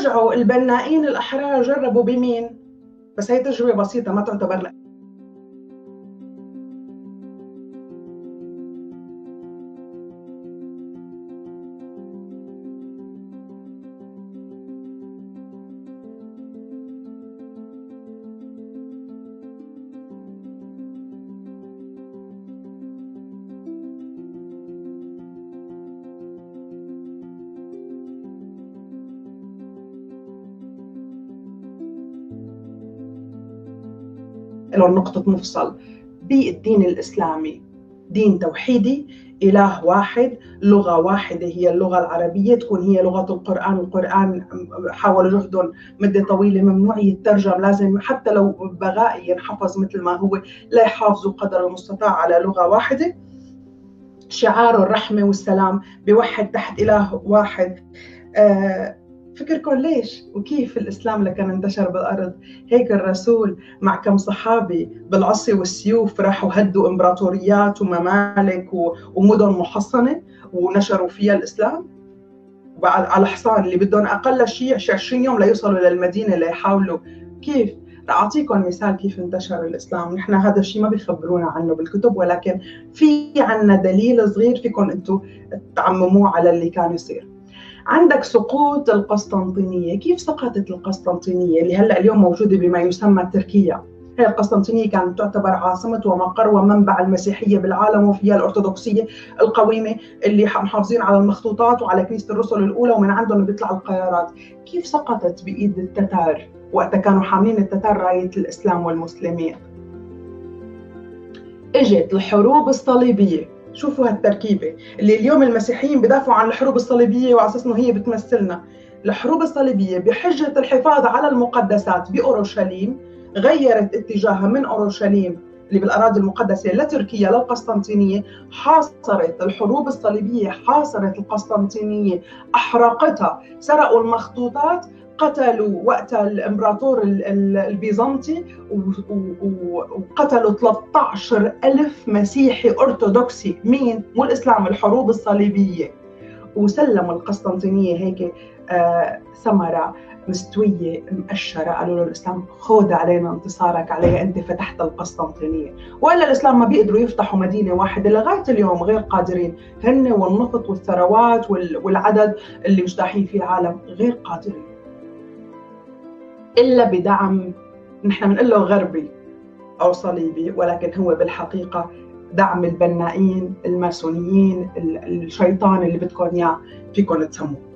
رجعوا البنائين الأحرار جربوا بمين؟ بس هي تجربة بسيطة ما تعتبر له نقطة مفصل بالدين الإسلامي. دين توحيدي، إله واحد، لغة واحدة هي اللغة العربية، تكون هي لغة القرآن. القرآن حاولوا جهدهم مدة طويلة ممنوع يترجم، لازم حتى لو بغائي ينحفظ مثل ما هو، لا يحافظوا قدر المستطاع على لغة واحدة. شعار الرحمة والسلام، بوحد تحت إله واحد. فكركم ليش وكيف الإسلام لكان انتشر بالأرض؟ هيك الرسول مع كم صحابي بالعصي والسيوف راحوا هدوا إمبراطوريات وممالك ومدن محصنة ونشروا فيها الإسلام على حصان، اللي بدهم أقل شيء 20 يوم ليوصلوا للمدينة ليحاولوا. كيف؟ رح أعطيكم مثال كيف انتشر الإسلام. نحن هذا الشيء ما بيخبرونا عنه بالكتب، ولكن في عنا دليل صغير فيكم أنتم تعمموه على اللي كان يصير. عندك سقوط القسطنطينية. كيف سقطت القسطنطينية اللي هلأ اليوم موجودة بما يسمى تركيا؟ هي القسطنطينية كانت تعتبر عاصمة ومقر ومنبع المسيحية بالعالم، وفيها الأرثوذكسية القويمة اللي محافظين على المخطوطات وعلى كنيسة الرسل الأولى، ومن عندهم بيطلع القيارات. كيف سقطت بإيد التتار وقت كانوا حاملين التتار راية الإسلام والمسلمين؟ اجت الحروب الصليبية. شوفوا هالتركيبة اللي اليوم المسيحيين بدافعوا عن الحروب الصليبية وعلى أساس إنه هي بتمثلنا. الحروب الصليبية بحجة الحفاظ على المقدسات بأورشليم غيرت اتجاهها من أورشليم اللي بالأراضي المقدسة لتركيا للقسطنطينية. حاصرت الحروب الصليبية، حاصرت القسطنطينية، أحرقتها، سرقوا المخطوطات، قتلوا وقت الإمبراطور البيزنطي، وقتلوا 13,000 مسيحي أرثوذكسي. مين؟ مو الإسلام، الحروب الصليبية. وسلموا القسطنطينية هيك ثمرة مستوية مقشرة، قالوا له الإسلام خذ علينا انتصارك عليها، أنت فتحت القسطنطينية. وإلا الإسلام ما بيقدروا يفتحوا مدينة واحدة لغاية اليوم، غير قادرين. هن والنفط والثروات والعدد اللي مجتاحين فيه العالم غير قادرين، إلا بدعم نحن بنقول له غربي أو صليبي، ولكن هو بالحقيقة دعم البنائين الماسونيين، الشيطان اللي بدكم إياه فيكم تسموه.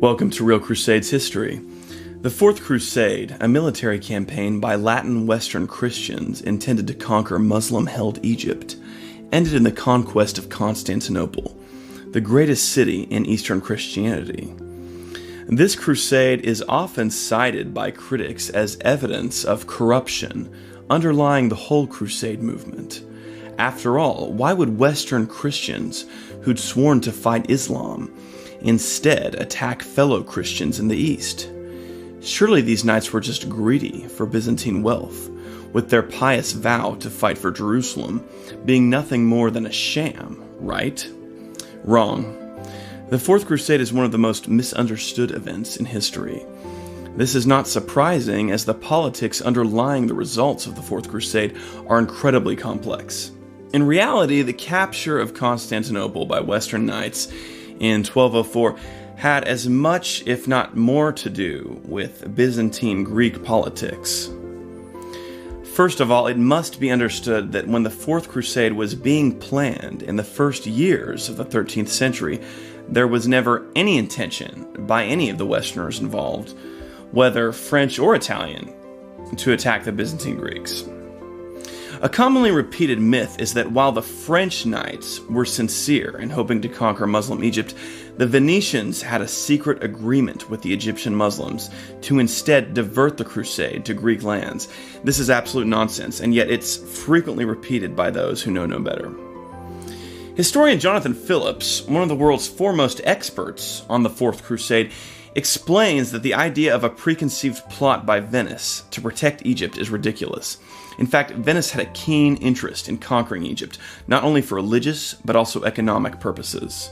Welcome to Real Crusades history. The Fourth Crusade, a military campaign by Latin Western Christians intended to conquer Muslim-held Egypt, ended in the conquest of Constantinople, the greatest city in Eastern Christianity. This crusade is often cited by critics as evidence of corruption underlying the whole crusade movement. After all, why would Western Christians who'd sworn to fight Islam instead attack fellow Christians in the East? Surely these knights were just greedy for Byzantine wealth, with their pious vow to fight for Jerusalem being nothing more than a sham, right? Wrong. The Fourth Crusade is one of the most misunderstood events in history. This is not surprising, as the politics underlying the results of the Fourth Crusade are incredibly complex. In reality, the capture of Constantinople by Western knights in 1204 had as much, if not more, to do with Byzantine Greek politics. First of all, it must be understood that when the Fourth Crusade was being planned in the first years of the 13th century, there was never any intention by any of the Westerners involved, whether French or Italian, to attack the Byzantine Greeks. A commonly repeated myth is that while the French knights were sincere in hoping to conquer Muslim Egypt, the Venetians had a secret agreement with the Egyptian Muslims to instead divert the crusade to Greek lands. This is absolute nonsense, and yet it's frequently repeated by those who know no better. Historian Jonathan Phillips, one of the world's foremost experts on the Fourth Crusade, explains that the idea of a preconceived plot by Venice to protect Egypt is ridiculous. In fact, Venice had a keen interest in conquering Egypt, not only for religious, but also economic purposes.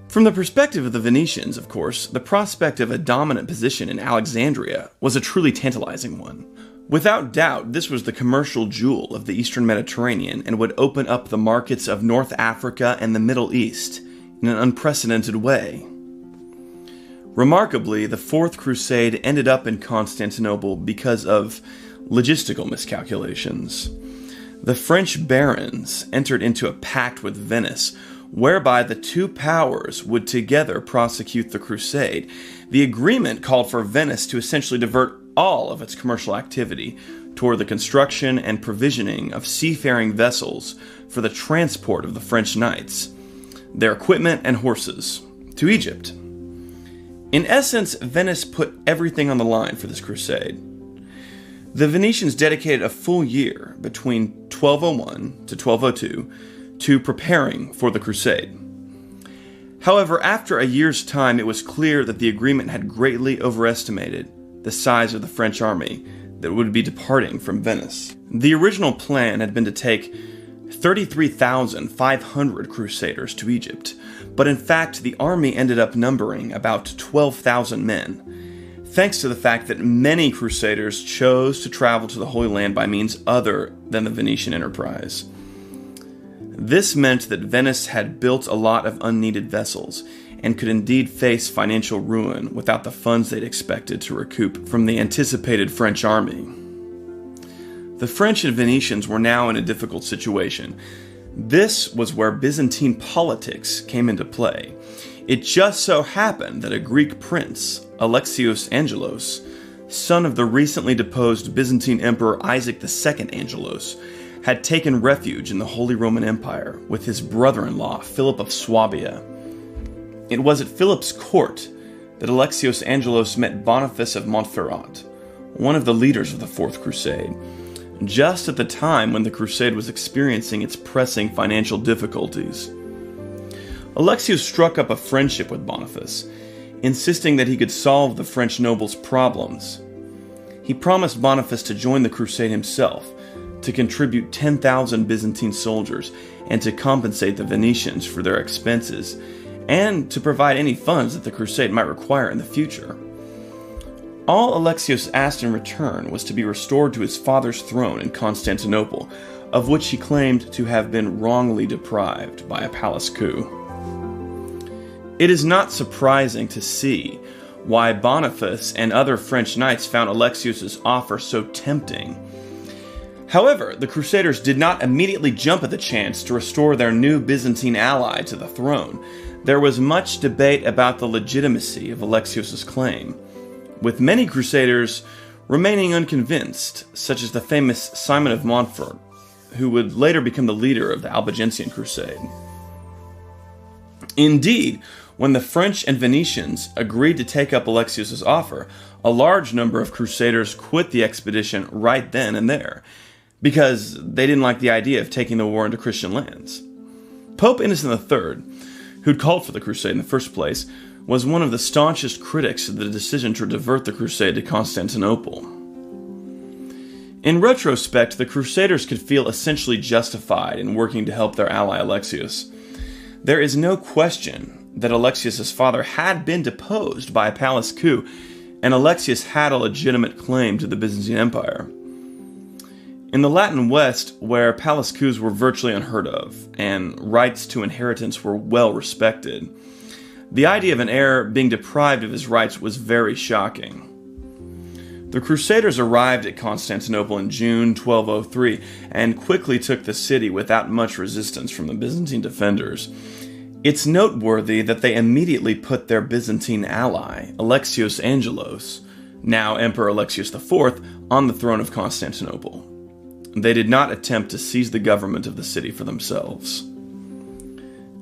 From the perspective of the Venetians, of course, the prospect of a dominant position in Alexandria was a truly tantalizing one. Without doubt, this was the commercial jewel of the Eastern Mediterranean and would open up the markets of North Africa and the Middle East in an unprecedented way. Remarkably, the Fourth Crusade ended up in Constantinople because of logistical miscalculations. The French barons entered into a pact with Venice, whereby the two powers would together prosecute the crusade. The agreement called for Venice to essentially divert all of its commercial activity toward the construction and provisioning of seafaring vessels for the transport of the French knights, their equipment and horses, to Egypt. In essence, Venice put everything on the line for this crusade. The Venetians dedicated a full year between 1201 to 1202 to preparing for the crusade. However, after a year's time, it was clear that the agreement had greatly overestimated the size of the French army that would be departing from Venice. The original plan had been to take 33,500 crusaders to Egypt, but in fact the army ended up numbering about 12,000 men, thanks to the fact that many crusaders chose to travel to the Holy Land by means other than the Venetian enterprise. This meant that Venice had built a lot of unneeded vessels, and could indeed face financial ruin without the funds they'd expected to recoup from the anticipated French army. The French and Venetians were now in a difficult situation. This was where Byzantine politics came into play. It just so happened that a Greek prince, Alexios Angelos, son of the recently deposed Byzantine Emperor Isaac II Angelos, had taken refuge in the Holy Roman Empire with his brother-in-law, Philip of Swabia. It was at Philip's court that Alexios Angelos met Boniface of Montferrat, one of the leaders of the Fourth Crusade, just at the time when the crusade was experiencing its pressing financial difficulties. Alexios struck up a friendship with Boniface, insisting that he could solve the French noble's problems. He promised Boniface to join the crusade himself, to contribute 10,000 Byzantine soldiers, and to compensate the Venetians for their expenses, and to provide any funds that the crusade might require in the future. All Alexios asked in return was to be restored to his father's throne in Constantinople, of which he claimed to have been wrongly deprived by a palace coup. It is not surprising to see why Boniface and other French knights found Alexios' offer so tempting. However, the Crusaders did not immediately jump at the chance to restore their new Byzantine ally to the throne. There was much debate about the legitimacy of Alexios' claim, with many Crusaders remaining unconvinced, such as the famous Simon of Montfort, who would later become the leader of the Albigensian Crusade. Indeed, when the French and Venetians agreed to take up Alexios' offer, a large number of Crusaders quit the expedition right then and there, because they didn't like the idea of taking the war into Christian lands. Pope Innocent III, who'd called for the crusade in the first place, was one of the staunchest critics of the decision to divert the crusade to Constantinople. In retrospect, the Crusaders could feel essentially justified in working to help their ally Alexios. There is no question that Alexios' father had been deposed by a palace coup, and Alexios had a legitimate claim to the Byzantine Empire. In the Latin West, where palace coups were virtually unheard of, and rights to inheritance were well respected, the idea of an heir being deprived of his rights was very shocking. The Crusaders arrived at Constantinople in June 1203 and quickly took the city without much resistance from the Byzantine defenders. It's noteworthy that they immediately put their Byzantine ally, Alexios Angelos, now Emperor Alexios IV, on the throne of Constantinople. They did not attempt to seize the government of the city for themselves.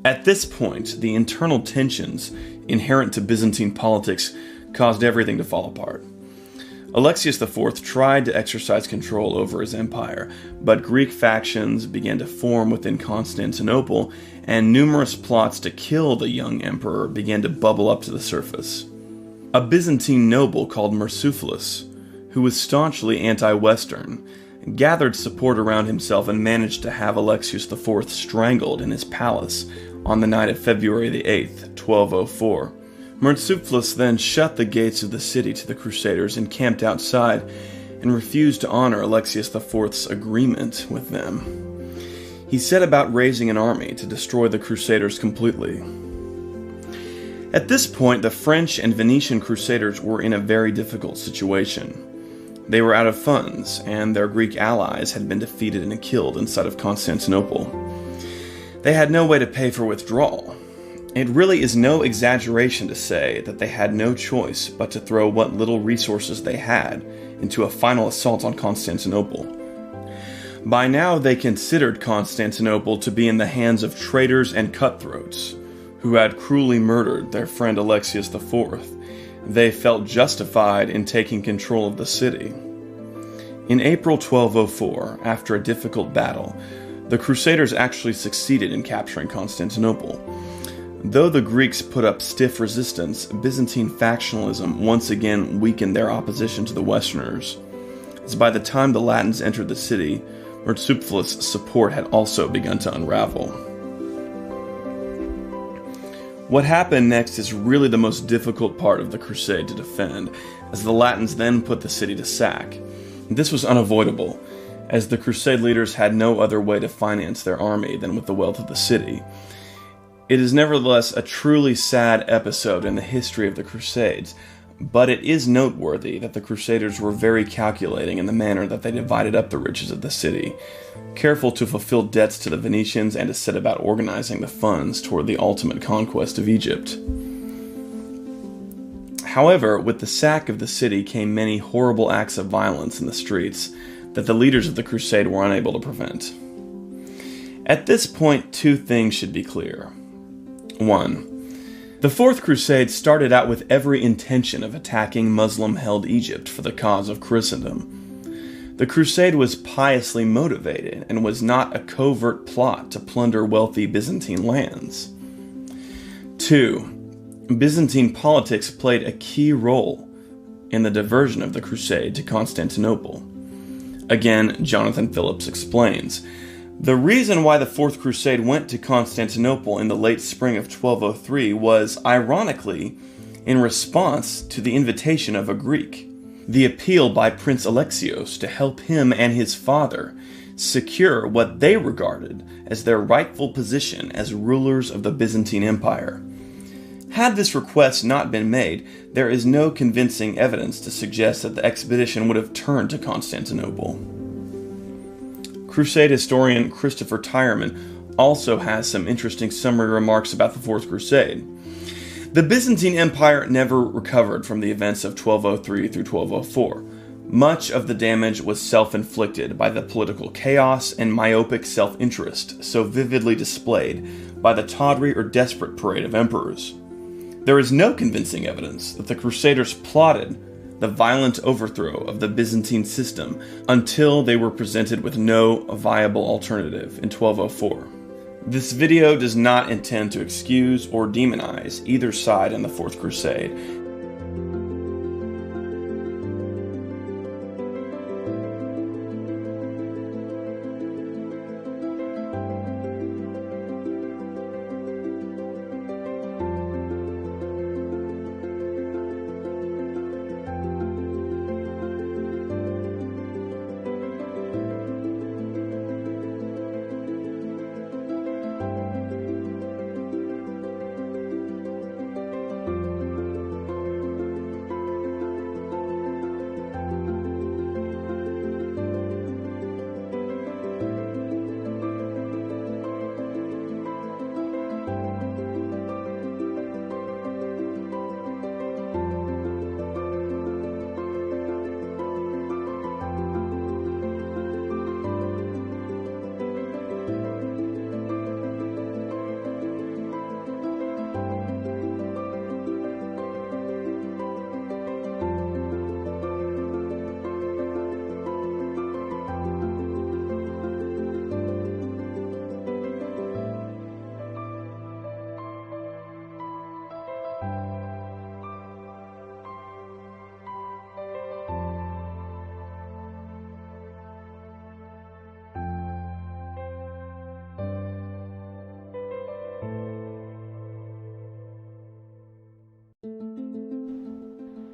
At this point, the internal tensions inherent to Byzantine politics caused everything to fall apart. Alexios IV tried to exercise control over his empire, but Greek factions began to form within Constantinople, and numerous plots to kill the young emperor began to bubble up to the surface. A Byzantine noble called Mursuphilus, who was staunchly anti-Western, gathered support around himself and managed to have Alexios IV strangled in his palace on the night of February the 8th, 1204. Mursuphilus then shut the gates of the city to the Crusaders and camped outside and refused to honor Alexios IV's agreement with them. He set about raising an army to destroy the Crusaders completely. At this point, the French and Venetian Crusaders were in a very difficult situation. They were out of funds, and their Greek allies had been defeated and killed inside of Constantinople. They had no way to pay for withdrawal. It really is no exaggeration to say that they had no choice but to throw what little resources they had into a final assault on Constantinople. By now, they considered Constantinople to be in the hands of traitors and cutthroats who had cruelly murdered their friend Alexios IV. They felt justified in taking control of the city. In April 1204, after a difficult battle, the Crusaders actually succeeded in capturing Constantinople. Though the Greeks put up stiff resistance, Byzantine factionalism once again weakened their opposition to the Westerners, as by the time the Latins entered the city, Mursuphilus' support had also begun to unravel. What happened next is really the most difficult part of the crusade to defend, as the Latins then put the city to sack. This was unavoidable, as the crusade leaders had no other way to finance their army than with the wealth of the city. It is nevertheless a truly sad episode in the history of the Crusades, but it is noteworthy that the Crusaders were very calculating in the manner that they divided up the riches of the city, careful to fulfill debts to the Venetians and to set about organizing the funds toward the ultimate conquest of Egypt. However, with the sack of the city came many horrible acts of violence in the streets that the leaders of the crusade were unable to prevent. At this point, two things should be clear. 1. The Fourth Crusade started out with every intention of attacking Muslim-held Egypt for the cause of Christendom. The crusade was piously motivated and was not a covert plot to plunder wealthy Byzantine lands. 2. Byzantine politics played a key role in the diversion of the crusade to Constantinople. Again, Jonathan Phillips explains, the reason why the Fourth Crusade went to Constantinople in the late spring of 1203 was, ironically, in response to the invitation of a Greek, the appeal by Prince Alexios to help him and his father secure what they regarded as their rightful position as rulers of the Byzantine Empire. Had this request not been made, there is no convincing evidence to suggest that the expedition would have turned to Constantinople. Crusade historian Christopher Tyerman also has some interesting summary remarks about the Fourth Crusade. The Byzantine Empire never recovered from the events of 1203 through 1204. Much of the damage was self-inflicted by the political chaos and myopic self-interest so vividly displayed by the tawdry or desperate parade of emperors. There is no convincing evidence that the Crusaders plotted the violent overthrow of the Byzantine system until they were presented with no viable alternative in 1204. This video does not intend to excuse or demonize either side in the Fourth Crusade.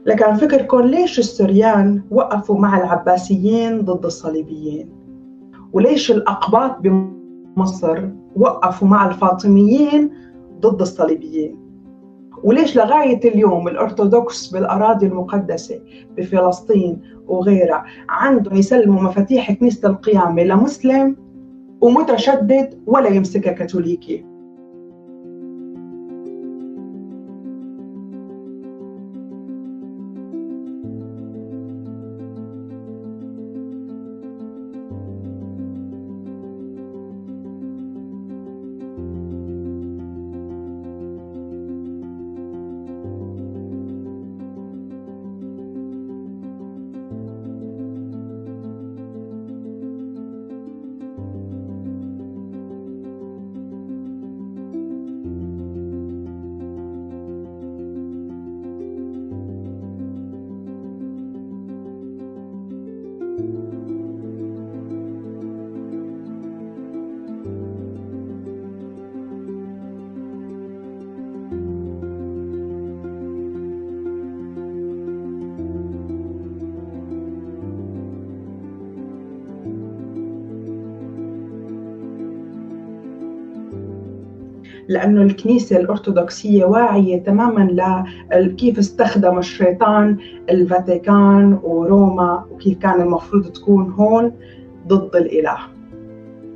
لكن عم فكركم ليش السوريان وقفوا مع العباسيين ضد الصليبيين؟ وليش الأقباط بمصر وقفوا مع الفاطميين ضد الصليبيين؟ وليش لغاية اليوم الأرثوذكس بالأراضي المقدسة بفلسطين وغيرها عندهم يسلموا مفاتيح كنيسة القيامة لمسلم ومتشدد ولا يمسكها كاثوليكي؟ لأنه الكنيسة الأرثوذكسية واعية تماماً لكيف استخدم الشيطان الفاتيكان وروما وكيف كان المفروض تكون هون ضد الإله.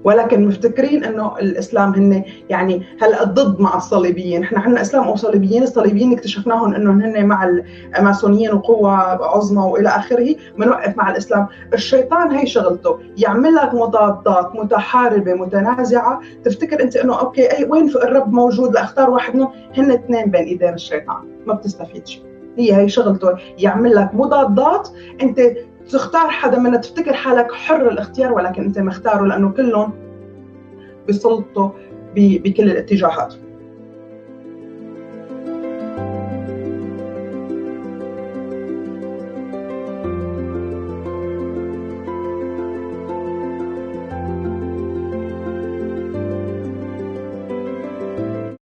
ولكن مفتكرين انه الاسلام هن يعني هلا ضد مع الصليبيين، احنا عندنا اسلام او صليبيين، الصليبيين اكتشفناهم انه هن مع الماسونيين وقوه عظمى والى اخره، بنوقف مع الاسلام. الشيطان هي شغلته يعمل لك مضادات متحاربه متنازعه، تفتكر انت انه اوكي اي وين الرب موجود لاختار واحد منهم، هن اثنين بين ايدين الشيطان، ما بتستفيد شيء. هي شغلته يعمل لك مضادات، انت تختار حدا منها، تفتكر حالك حر الاختيار ولكن انت مختاره، لانه كلهم بيسلطوا بكل الاتجاهات.